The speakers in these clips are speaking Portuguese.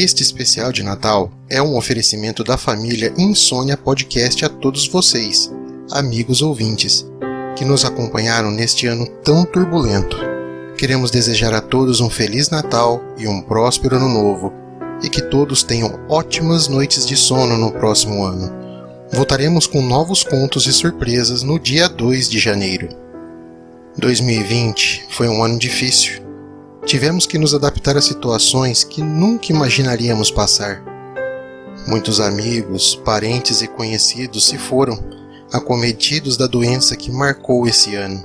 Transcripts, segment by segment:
Este especial de Natal é um oferecimento da família Insônia Podcast a todos vocês, amigos ouvintes, que nos acompanharam neste ano tão turbulento. Queremos desejar a todos um Feliz Natal e um próspero Ano Novo, e que todos tenham ótimas noites de sono no próximo ano. Voltaremos com novos contos e surpresas no dia 2 de janeiro. 2020 foi um ano difícil. Tivemos que nos adaptar a situações que nunca imaginaríamos passar. Muitos amigos, parentes e conhecidos se foram, acometidos da doença que marcou esse ano.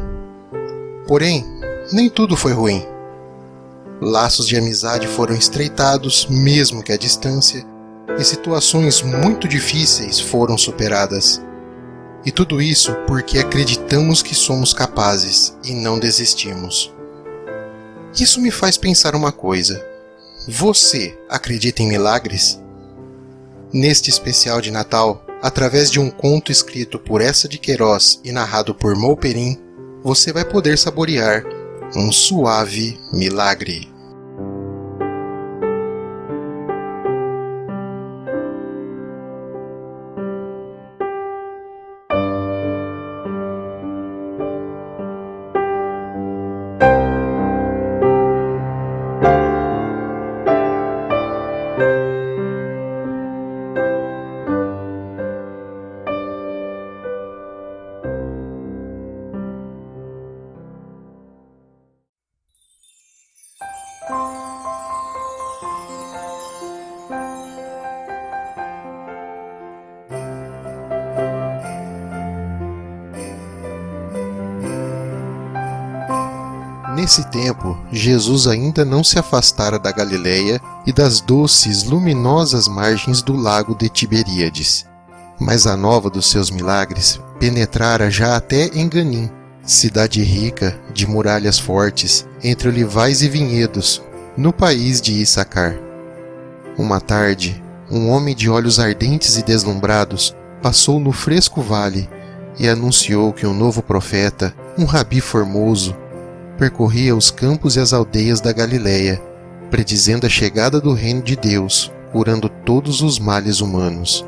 Porém, nem tudo foi ruim. Laços de amizade foram estreitados, mesmo que à distância, e situações muito difíceis foram superadas. E tudo isso porque acreditamos que somos capazes e não desistimos. Isso me faz pensar uma coisa. Você acredita em milagres? Neste especial de Natal, através de um conto escrito por Essa de Queiroz e narrado por Mo Perin, você vai poder saborear um suave milagre. Nesse tempo, Jesus ainda não se afastara da Galileia e das doces, luminosas margens do lago de Tiberíades. Mas a nova dos seus milagres penetrara já até Enganim, cidade rica, de muralhas fortes, entre olivais e vinhedos, no país de Issacar. Uma tarde, um homem de olhos ardentes e deslumbrados passou no fresco vale e anunciou que um novo profeta, um rabi formoso, percorria os campos e as aldeias da Galileia, predizendo a chegada do reino de Deus, curando todos os males humanos.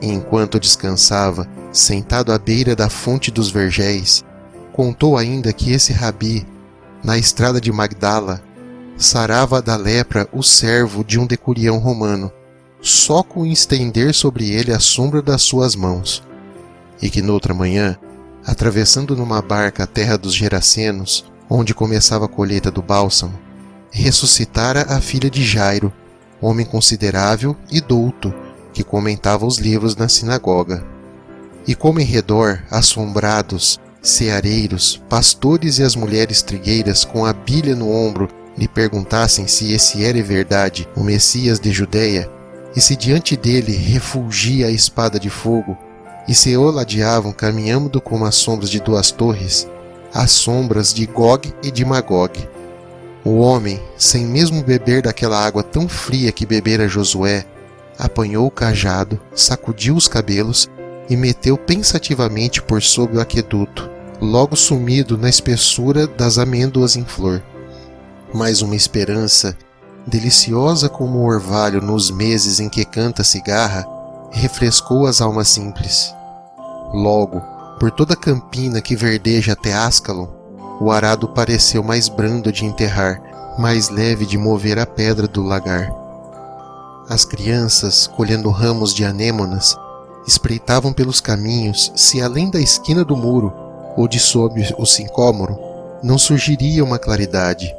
E enquanto descansava, sentado à beira da fonte dos vergéis, contou ainda que esse rabi, na estrada de Magdala, sarava da lepra o servo de um decurião romano, só com estender sobre ele a sombra das suas mãos. E que noutra manhã, atravessando numa barca a terra dos Gerasenos, onde começava a colheita do bálsamo, ressuscitara a filha de Jairo, homem considerável e douto, que comentava os livros na sinagoga. E como em redor, assombrados, ceareiros, pastores e as mulheres trigueiras com a bilha no ombro lhe perguntassem se esse era em verdade o Messias de Judeia, e se diante dele refulgia a espada de fogo, e se o ladeavam caminhando como as sombras de duas torres, as sombras de Gog e de Magog. O homem, sem mesmo beber daquela água tão fria que bebera Josué, apanhou o cajado, sacudiu os cabelos e meteu pensativamente por sob o aqueduto, logo sumido na espessura das amêndoas em flor. Mas uma esperança, deliciosa como o orvalho nos meses em que canta a cigarra, refrescou as almas simples. Logo, por toda a campina que verdeja até Ascalon, o arado pareceu mais brando de enterrar, mais leve de mover a pedra do lagar. As crianças, colhendo ramos de anêmonas, espreitavam pelos caminhos se além da esquina do muro, ou de sob o sicômoro, não surgiria uma claridade,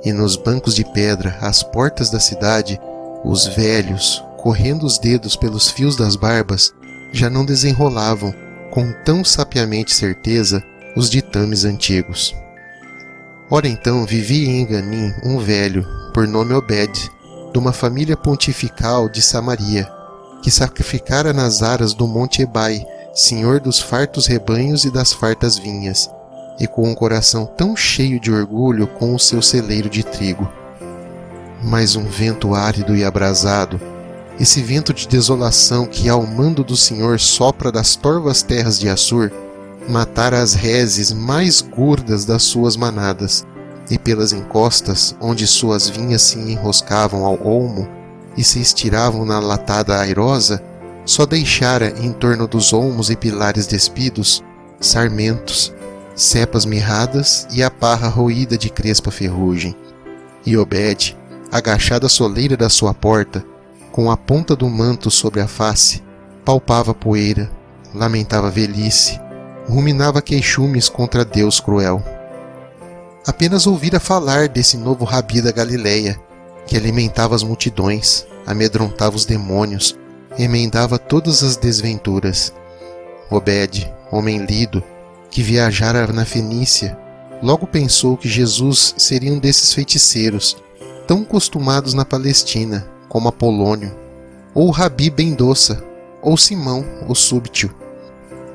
e nos bancos de pedra às portas da cidade, os velhos, correndo os dedos pelos fios das barbas, já não desenrolavam, com tão sapiamente certeza, os ditames antigos. Ora então vivia em Enganim um velho, por nome Obed, de uma família pontifical de Samaria, que sacrificara nas aras do monte Ebai, senhor dos fartos rebanhos e das fartas vinhas, e com um coração tão cheio de orgulho com o seu celeiro de trigo. Mas um vento árido e abrasado, esse vento de desolação que ao mando do Senhor sopra das torvas terras de Assur, matara as reses mais gordas das suas manadas, e pelas encostas, onde suas vinhas se enroscavam ao olmo, e se estiravam na latada airosa, só deixara em torno dos olmos e pilares despidos sarmentos, cepas mirradas e a parra roída de crespa ferrugem. E Obed, agachado à soleira da sua porta, com a ponta do manto sobre a face, palpava a poeira, lamentava a velhice, ruminava queixumes contra Deus cruel. Apenas ouvira falar desse novo rabi da Galileia, que alimentava as multidões, amedrontava os demônios, emendava todas as desventuras. Obed, homem lido, que viajara na Fenícia, logo pensou que Jesus seria um desses feiticeiros, tão costumados na Palestina, como Apolônio, ou o Rabi Ben Dossa, ou Simão, o súbtil.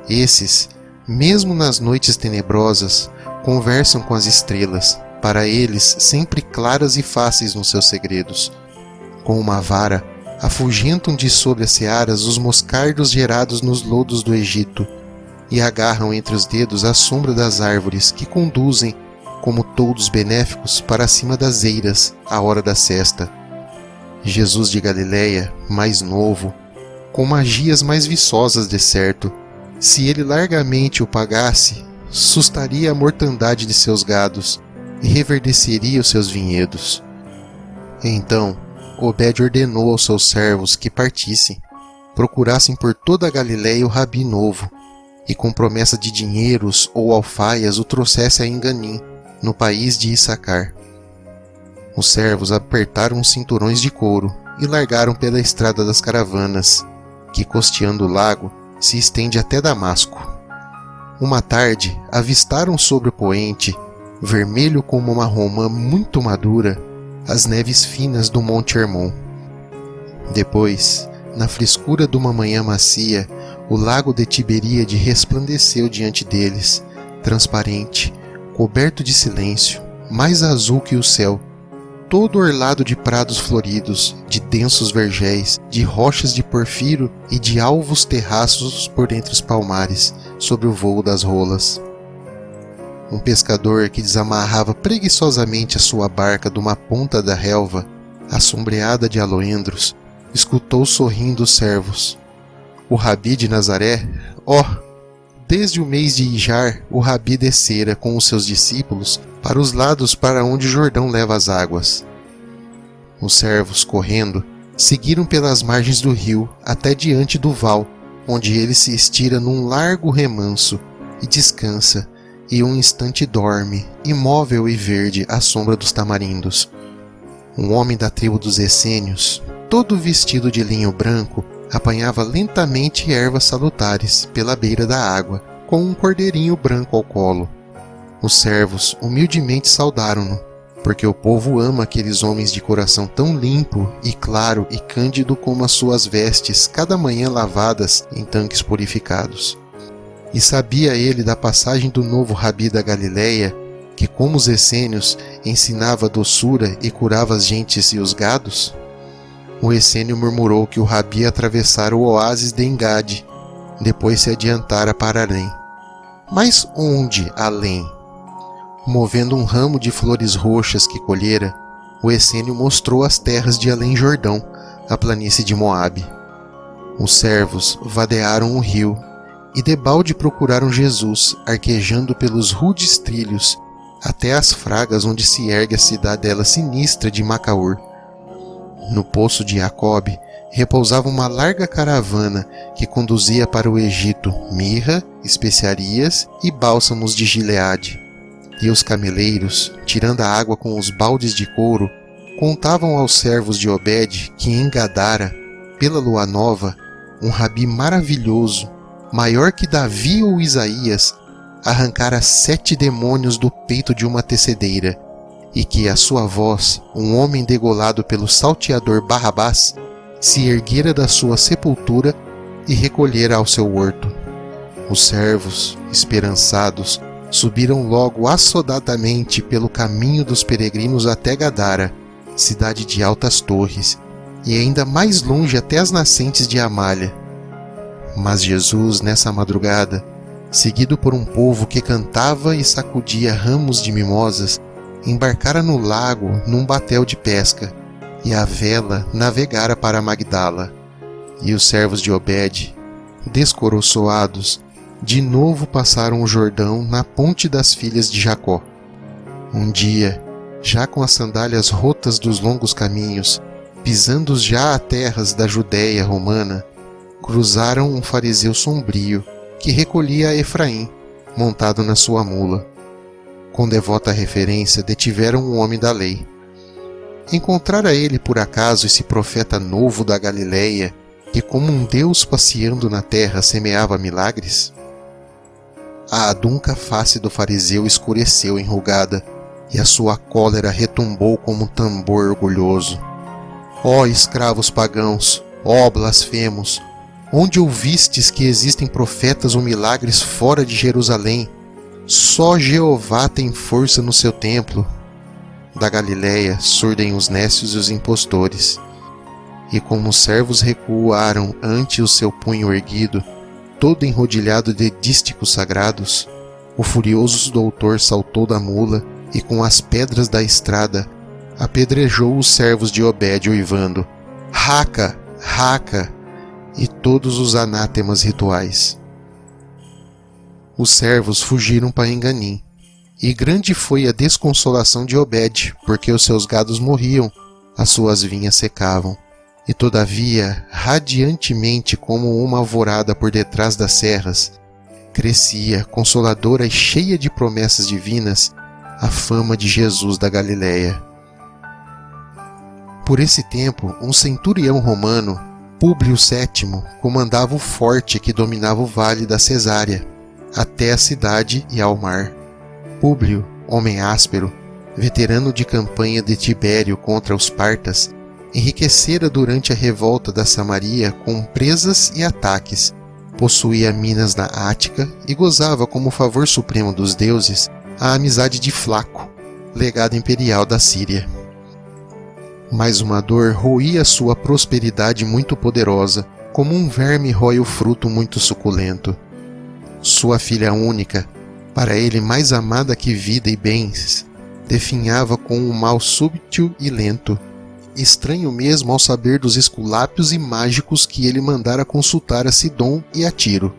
Esses, mesmo nas noites tenebrosas, conversam com as estrelas, para eles sempre claras e fáceis nos seus segredos. Com uma vara, afugentam de sobre as searas os moscardos gerados nos lodos do Egito, e agarram entre os dedos a sombra das árvores que conduzem, como toldos benéficos, para cima das eiras, à hora da sesta. Jesus de Galileia, mais novo, com magias mais viçosas de certo, se ele largamente o pagasse, sustaria a mortandade de seus gados e reverdeceria os seus vinhedos. Então, Obed ordenou aos seus servos que partissem, procurassem por toda a Galileia o rabi novo, e com promessa de dinheiros ou alfaias o trouxesse a Enganim, no país de Issacar. Os servos apertaram os cinturões de couro e largaram pela estrada das caravanas, que, costeando o lago, se estende até Damasco. Uma tarde, avistaram sobre o poente, vermelho como uma romã muito madura, as neves finas do Monte Hermon. Depois, na frescura de uma manhã macia, o lago de Tiberíade resplandeceu diante deles, transparente, coberto de silêncio, mais azul que o céu, todo orlado de prados floridos, de densos vergéis, de rochas de porfiro e de alvos terraços por entre os palmares, sobre o vôo das rolas. Um pescador que desamarrava preguiçosamente a sua barca de uma ponta da relva, assombreada de aloendros, escutou sorrindo os servos. O rabi de Nazaré, desde o mês de Ijar, o rabi descera com os seus discípulos para os lados para onde o Jordão leva as águas. Os servos, correndo, seguiram pelas margens do rio até diante do val, onde ele se estira num largo remanso e descansa, e um instante dorme, imóvel e verde à sombra dos tamarindos. Um homem da tribo dos essênios, todo vestido de linho branco, apanhava lentamente ervas salutares pela beira da água, com um cordeirinho branco ao colo. Os servos humildemente saudaram-no, porque o povo ama aqueles homens de coração tão limpo e claro e cândido como as suas vestes, cada manhã lavadas em tanques purificados. E sabia ele da passagem do novo rabi da Galileia, que, como os essênios, ensinava doçura e curava as gentes e os gados? O essênio murmurou que o rabi atravessara o oásis de Engade, depois se adiantara para além. Mas onde além? Movendo um ramo de flores roxas que colhera, o essênio mostrou as terras de além-Jordão, a planície de Moabe. Os servos vadearam o rio e debalde procuraram Jesus, arquejando pelos rudes trilhos, até as fragas onde se ergue a cidadela sinistra de Macaor. No poço de Jacobe repousava uma larga caravana que conduzia para o Egito mirra, especiarias e bálsamos de Gileade. E os cameleiros, tirando a água com os baldes de couro, contavam aos servos de Obed que em Gadara, pela lua nova, um rabi maravilhoso, maior que Davi ou Isaías, arrancara 7 demônios do peito de uma tecedeira, e que à sua voz, um homem degolado pelo salteador Barrabás, se erguera da sua sepultura e recolhera ao seu horto. Os servos, esperançados, subiram logo assodadamente pelo caminho dos peregrinos até Gadara, cidade de altas torres, e ainda mais longe até as nascentes de Amália. Mas Jesus, nessa madrugada, seguido por um povo que cantava e sacudia ramos de mimosas, embarcara no lago num batel de pesca, e a vela navegara para Magdala. E os servos de Obed, descoroçoados, de novo passaram o Jordão na ponte das filhas de Jacó. Um dia, já com as sandálias rotas dos longos caminhos, pisando já a terras da Judéia romana, cruzaram um fariseu sombrio que recolhia a Efraim, montado na sua mula. Com devota referência, detiveram um homem da lei. Encontrara ele por acaso esse profeta novo da Galileia, que como um Deus passeando na terra semeava milagres? A adunca face do fariseu escureceu enrugada, e a sua cólera retumbou como um tambor orgulhoso. Ó escravos pagãos, ó blasfemos, onde ouvistes que existem profetas ou milagres fora de Jerusalém? Só Jeová tem força no seu templo. Da Galileia surdem os nécios e os impostores. E como os servos recuaram ante o seu punho erguido, todo enrodilhado de dísticos sagrados, o furioso doutor saltou da mula e com as pedras da estrada apedrejou os servos de Obed uivando: Raca, raca! E todos os anátemas rituais. Os servos fugiram para Enganim, e grande foi a desconsolação de Obed, porque os seus gados morriam, as suas vinhas secavam. E todavia, radiantemente como uma alvorada por detrás das serras, crescia, consoladora e cheia de promessas divinas, a fama de Jesus da Galileia. Por esse tempo, um centurião romano, Públio VII, comandava o forte que dominava o vale da Cesárea, até a cidade e ao mar. Públio, homem áspero, veterano de campanha de Tibério contra os partas, enriquecera durante a revolta da Samaria com presas e ataques, possuía minas na Ática e gozava como favor supremo dos deuses a amizade de Flaco, legado imperial da Síria. Mas uma dor roía sua prosperidade muito poderosa, como um verme rói o fruto muito suculento. Sua filha única, para ele mais amada que vida e bens, definhava com um mal súbito e lento, estranho mesmo ao saber dos esculápios e mágicos que ele mandara consultar a Sidom e a Tiro.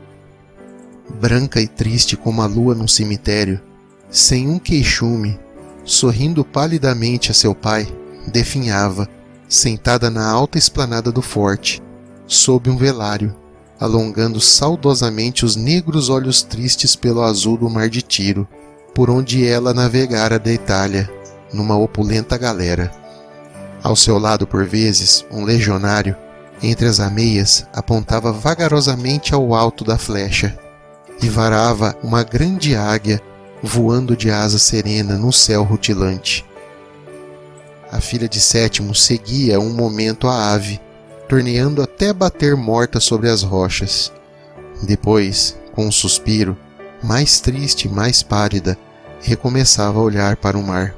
Branca e triste como a lua num cemitério, sem um queixume, sorrindo palidamente a seu pai, definhava, sentada na alta esplanada do forte, sob um velário, alongando saudosamente os negros olhos tristes pelo azul do mar de Tiro, por onde ela navegara da Itália, numa opulenta galera. Ao seu lado, por vezes, um legionário, entre as ameias, apontava vagarosamente ao alto da flecha, e varava uma grande águia voando de asa serena no céu rutilante. A filha de Sétimo seguia um momento a ave, torneando até bater morta sobre as rochas. Depois, com um suspiro, mais triste e mais pálida, recomeçava a olhar para o mar.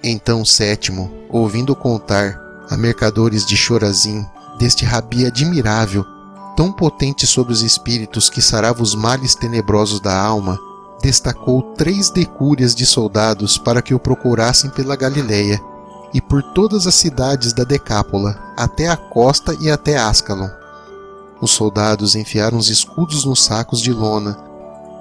Então Sétimo, ouvindo contar a mercadores de Chorazim deste rabi admirável, tão potente sobre os espíritos que sarava os males tenebrosos da alma, destacou 3 decúrias de soldados para que o procurassem pela Galileia e por todas as cidades da Decápola, até a costa e até Ascalon. Os soldados enfiaram os escudos nos sacos de lona,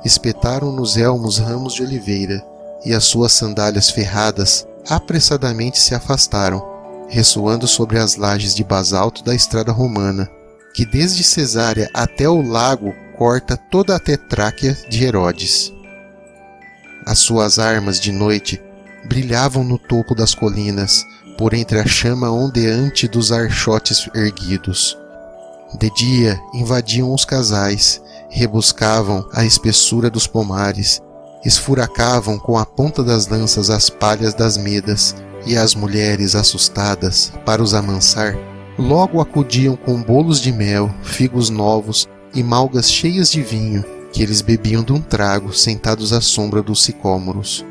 espetaram nos elmos ramos de oliveira, e as suas sandálias ferradas apressadamente se afastaram, ressoando sobre as lajes de basalto da estrada romana, que desde Cesárea até o lago corta toda a tetráquea de Herodes. As suas armas de noite brilhavam no topo das colinas, por entre a chama ondeante dos archotes erguidos. De dia invadiam os casais, rebuscavam a espessura dos pomares, esfuracavam com a ponta das lanças as palhas das medas, e as mulheres, assustadas, para os amansar, logo acudiam com bolos de mel, figos novos e malgas cheias de vinho, que eles bebiam de um trago, sentados à sombra dos sicômoros.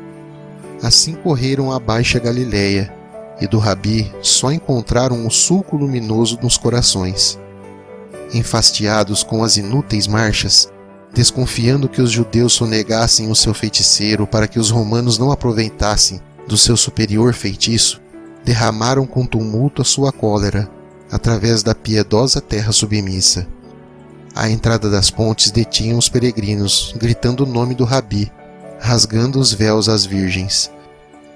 Assim correram a baixa Galileia, e do rabi só encontraram o sulco luminoso nos corações. Enfastiados com as inúteis marchas, desconfiando que os judeus sonegassem o seu feiticeiro para que os romanos não aproveitassem do seu superior feitiço, derramaram com tumulto a sua cólera, através da piedosa terra submissa. À entrada das pontes detinham os peregrinos, gritando o nome do Rabi, rasgando os véus às virgens.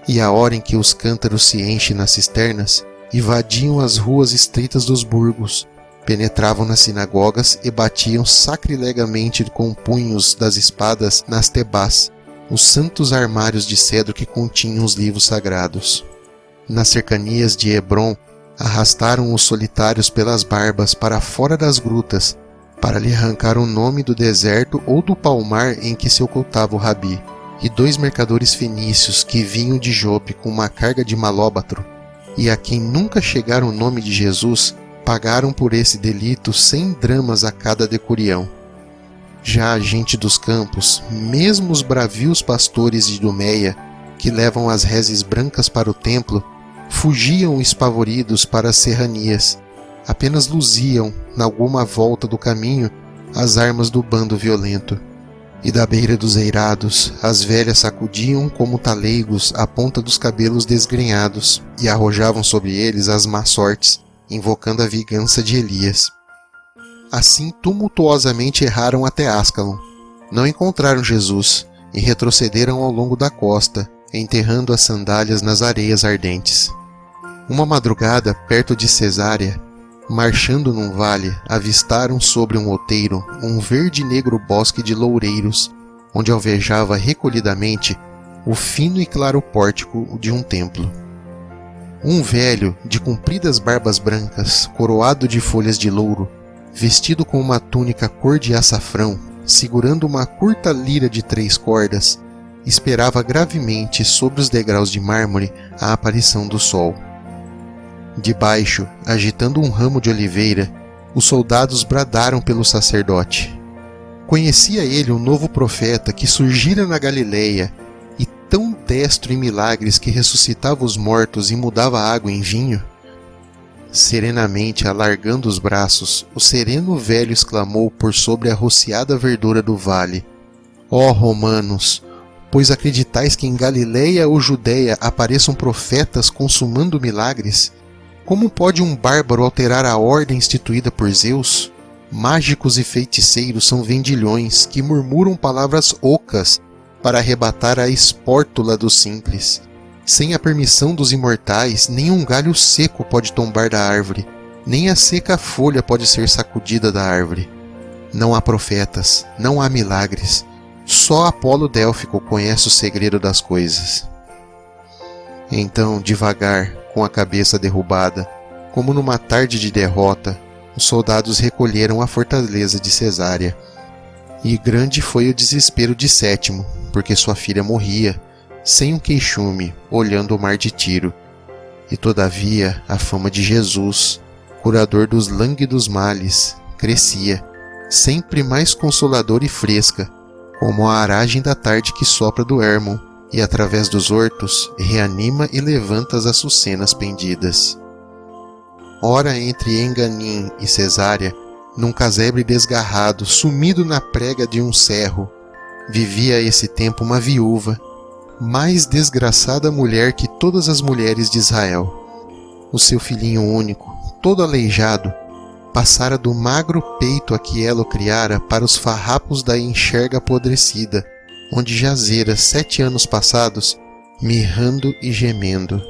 E a hora em que os cântaros se enchem nas cisternas, invadiam as ruas estreitas dos burgos, penetravam nas sinagogas e batiam sacrilegamente com punhos das espadas nas tebás, os santos armários de cedro que continham os livros sagrados. Nas cercanias de Hebrom, arrastaram os solitários pelas barbas para fora das grutas, para lhe arrancar o nome do deserto ou do palmar em que se ocultava o Rabi. E 2 mercadores fenícios que vinham de Jope com uma carga de malóbatro, e a quem nunca chegara o nome de Jesus, pagaram por esse delito 100 dramas a cada decurião. Já a gente dos campos, mesmo os bravios pastores de Idumeia, que levam as reses brancas para o templo, fugiam espavoridos para as serranias, apenas luziam, na alguma volta do caminho, as armas do bando violento. E da beira dos eirados, as velhas sacudiam como taleigos a ponta dos cabelos desgrenhados e arrojavam sobre eles as más sortes, invocando a vingança de Elias. Assim tumultuosamente erraram até Ascalon. Não encontraram Jesus e retrocederam ao longo da costa, enterrando as sandálias nas areias ardentes. Uma madrugada, perto de Cesárea, marchando num vale, avistaram sobre um outeiro um verde e negro bosque de loureiros, onde alvejava recolhidamente o fino e claro pórtico de um templo. Um velho, de compridas barbas brancas, coroado de folhas de louro, vestido com uma túnica cor de açafrão, segurando uma curta lira de 3 cordas, esperava gravemente sobre os degraus de mármore a aparição do sol. Debaixo, agitando um ramo de oliveira, os soldados bradaram pelo sacerdote. Conhecia ele um novo profeta que surgira na Galileia, e tão destro em milagres que ressuscitava os mortos e mudava a água em vinho? Serenamente alargando os braços, o sereno velho exclamou por sobre a rociada verdura do vale: Ó romanos, pois acreditais que em Galileia ou Judéia apareçam profetas consumando milagres? Como pode um bárbaro alterar a ordem instituída por Zeus? Mágicos e feiticeiros são vendilhões que murmuram palavras ocas para arrebatar a espórtula dos simples. Sem a permissão dos imortais, nem um galho seco pode tombar da árvore, nem a seca folha pode ser sacudida da árvore. Não há profetas, não há milagres. Só Apolo Délfico conhece o segredo das coisas. Então, devagar, com a cabeça derrubada, como numa tarde de derrota, os soldados recolheram a fortaleza de Cesárea. E grande foi o desespero de Sétimo, porque sua filha morria, sem um queixume, olhando o mar de Tiro. E todavia a fama de Jesus, curador dos lânguidos males, crescia, sempre mais consoladora e fresca, como a aragem da tarde que sopra do Hermon, e através dos hortos reanima e levanta as açucenas pendidas. Ora entre Enganim e Cesárea, num casebre desgarrado, sumido na prega de um cerro, vivia a esse tempo uma viúva, mais desgraçada mulher que todas as mulheres de Israel. O seu filhinho único, todo aleijado, passara do magro peito a que ela o criara para os farrapos da enxerga apodrecida, onde jazera 7 anos passados, mirrando e gemendo.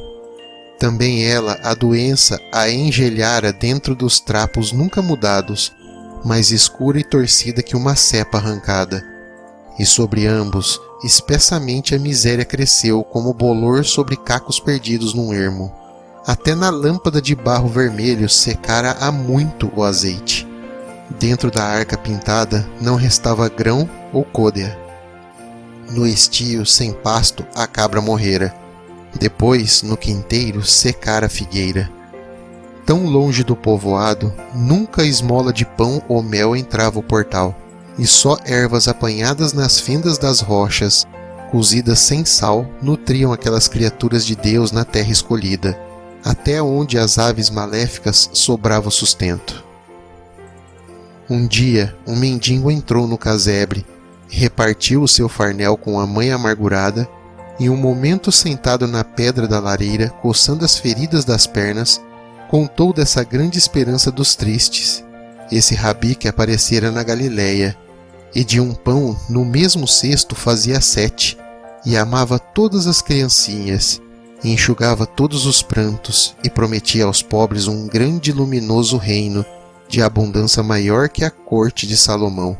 Também ela a doença a engelhara dentro dos trapos nunca mudados, mais escura e torcida que uma cepa arrancada. E sobre ambos, espessamente a miséria cresceu como bolor sobre cacos perdidos num ermo. Até na lâmpada de barro vermelho secara há muito o azeite. Dentro da arca pintada não restava grão ou côdea. No estio, sem pasto, a cabra morrera. Depois, no quinteiro, secara a figueira. Tão longe do povoado, nunca esmola de pão ou mel entrava o portal, e só ervas apanhadas nas fendas das rochas, cozidas sem sal, nutriam aquelas criaturas de Deus na terra escolhida, até onde as aves maléficas sobrava o sustento. Um dia, um mendigo entrou no casebre, repartiu o seu farnel com a mãe amargurada e um momento sentado na pedra da lareira, coçando as feridas das pernas, contou dessa grande esperança dos tristes, esse rabi que aparecera na Galiléia, e de um pão no mesmo cesto fazia 7, e amava todas as criancinhas, e enxugava todos os prantos, e prometia aos pobres um grande e luminoso reino, de abundância maior que a corte de Salomão.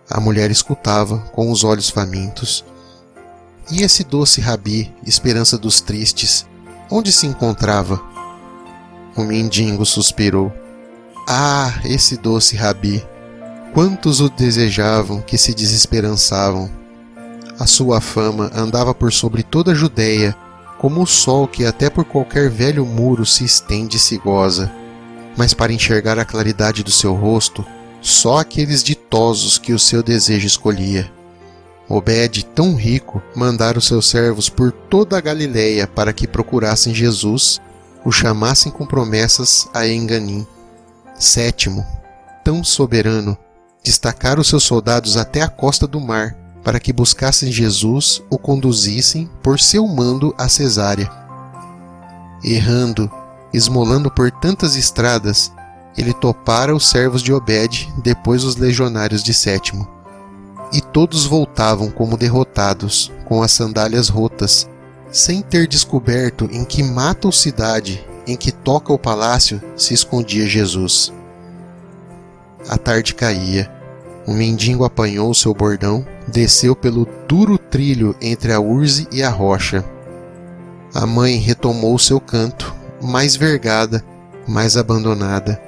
A mulher escutava, com os olhos famintos. E esse doce rabi, esperança dos tristes, onde se encontrava? O mendigo suspirou. Ah, esse doce rabi! Quantos o desejavam que se desesperançavam! A sua fama andava por sobre toda a Judéia, como o sol que até por qualquer velho muro se estende e se goza. Mas para enxergar a claridade do seu rosto, só aqueles ditosos que o seu desejo escolhia. Obed, tão rico, mandara os seus servos por toda a Galiléia para que procurassem Jesus, o chamassem com promessas a Enganim. Sétimo, tão soberano, destacara os seus soldados até a costa do mar, para que buscassem Jesus, o conduzissem, por seu mando, a Cesárea. Errando, esmolando por tantas estradas, ele topara os servos de Obed, depois os legionários de Sétimo. E todos voltavam como derrotados, com as sandálias rotas, sem ter descoberto em que mata ou cidade, em que toca o palácio, se escondia Jesus. A tarde caía. O mendigo apanhou seu bordão, desceu pelo duro trilho entre a urze e a rocha. A mãe retomou seu canto, mais vergada, mais abandonada.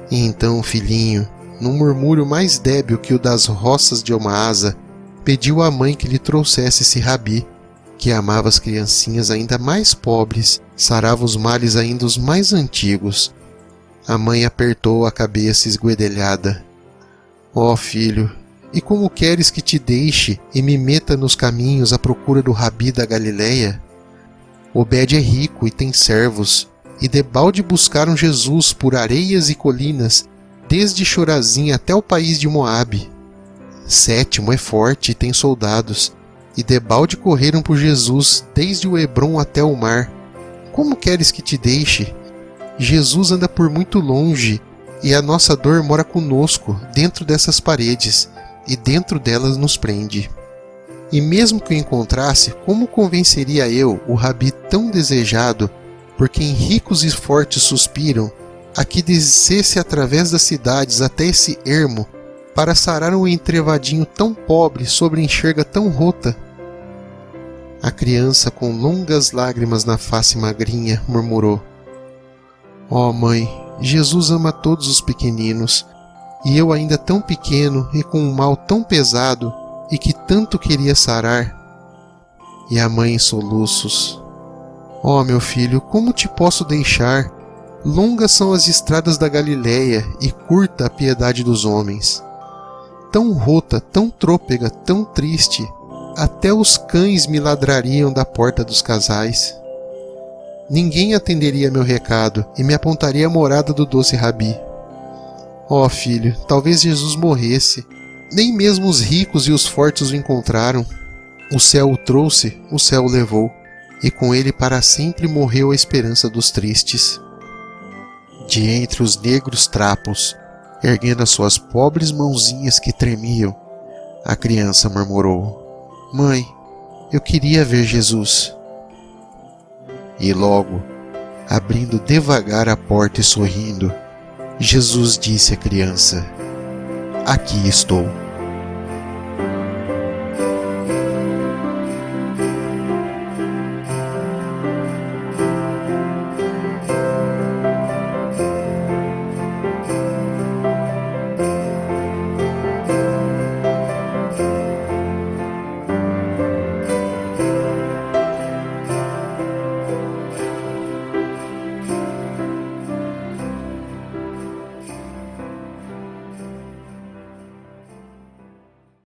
E então o filhinho, num murmúrio mais débil que o das roças de uma asa, pediu à mãe que lhe trouxesse esse rabi, que amava as criancinhas ainda mais pobres, sarava os males ainda os mais antigos. A mãe apertou a cabeça esguedelhada. Ó filho, e como queres que te deixe e me meta nos caminhos à procura do rabi da Galiléia? Obed é rico e tem servos, e debalde buscaram Jesus por areias e colinas, desde Chorazim até o país de Moabe. Sétimo é forte e tem soldados, e debalde correram por Jesus desde o Hebrom até o mar. Como queres que te deixe? Jesus anda por muito longe, e a nossa dor mora conosco, dentro dessas paredes, e dentro delas nos prende. E mesmo que o encontrasse, como convenceria eu, o rabi tão desejado, por quem ricos e fortes suspiram, a que descesse através das cidades até esse ermo, para sarar um entrevadinho tão pobre sobre enxerga tão rota? A criança, com longas lágrimas na face magrinha, murmurou: Ó mãe, Jesus ama todos os pequeninos, e eu ainda tão pequeno e com um mal tão pesado, e que tanto queria sarar. E a mãe em soluços: Ó meu filho, como te posso deixar? Longas são as estradas da Galiléia, e curta a piedade dos homens. Tão rota, tão trôpega, tão triste, até os cães me ladrariam da porta dos casais. Ninguém atenderia meu recado e me apontaria a morada do doce rabi. Ó filho, talvez Jesus morresse. Nem mesmo os ricos e os fortes o encontraram. O céu o trouxe, o céu o levou, e com ele para sempre morreu a esperança dos tristes. De entre os negros trapos, erguendo as suas pobres mãozinhas que tremiam, a criança murmurou: Mãe, eu queria ver Jesus. E logo, abrindo devagar a porta e sorrindo, Jesus disse à criança: Aqui estou.